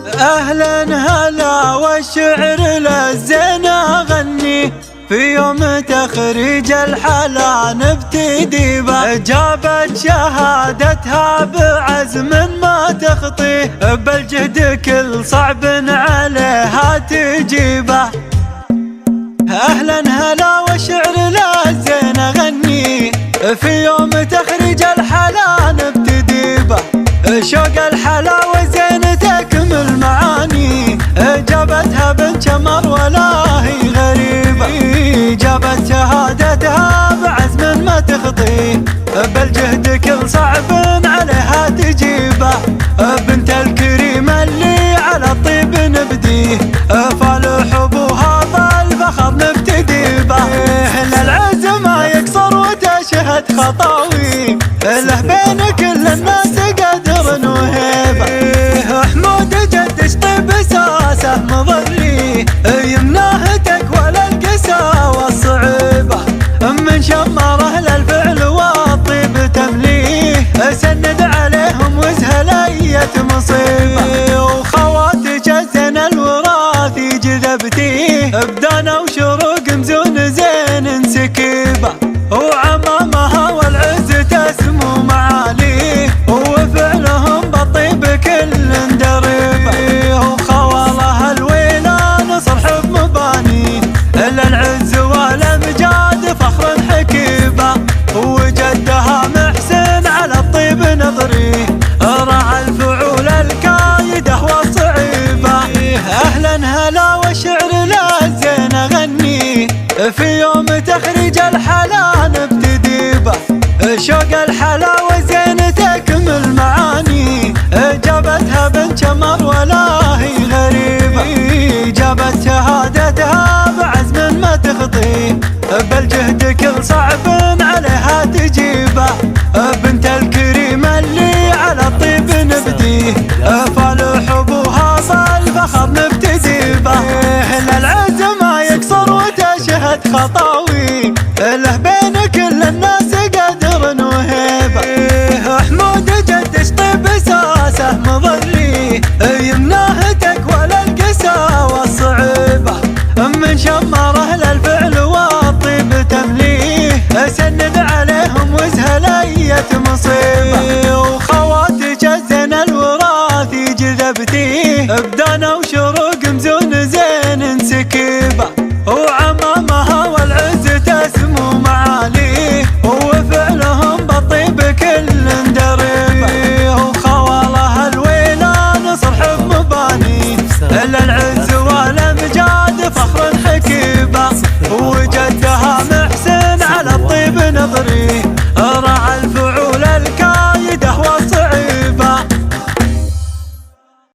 أهلا هلا والشعر للزين أغني، في يوم تخريج الحلا نبتدي به. جابت شهادتها بعزم ما تخطيه، بالجهد كل صعب عليها تجيبه. أهلا هلا والشعر للزين أغني، في يوم تخريج الحلا نبتدي به. شوق الحلا وزين تكمل معاني، جابتها بنت شمر ولا هي غريبة. جابت شهادتها بعزم ما تخطيه، بالجهد كل صعب عليها تجيبه. بنت الكريم اللي على الطيب نبديه، فالح ابوها بالفخر نبتدي به. للعز ما يقصر وتشهد خطاوي، له بين كل الناس قدر وهيبه. حمود جدش طيب اساسه مضري، يمناه تقوى للقسا والصعيبه. من شمره للفعل والطيب تمليه، سند عليهم وزهل اية مصيبه. وخواتك الزين الوراثي جذبتيه، بدانا وشروق مزون زين سكيبه. وعمامها والعز تسمو معاليه، وفعلهم بالطيب كل دريبه. وخوالها الويلان صرح بمبانيه، للعز والامجاد فخر حكيبه. وجدها محسن على الطيب نظريه، راعى الفعول الكايده والصعيبه. اهلا هلا والشعر للزين اغني، في يوم تخريج الحلا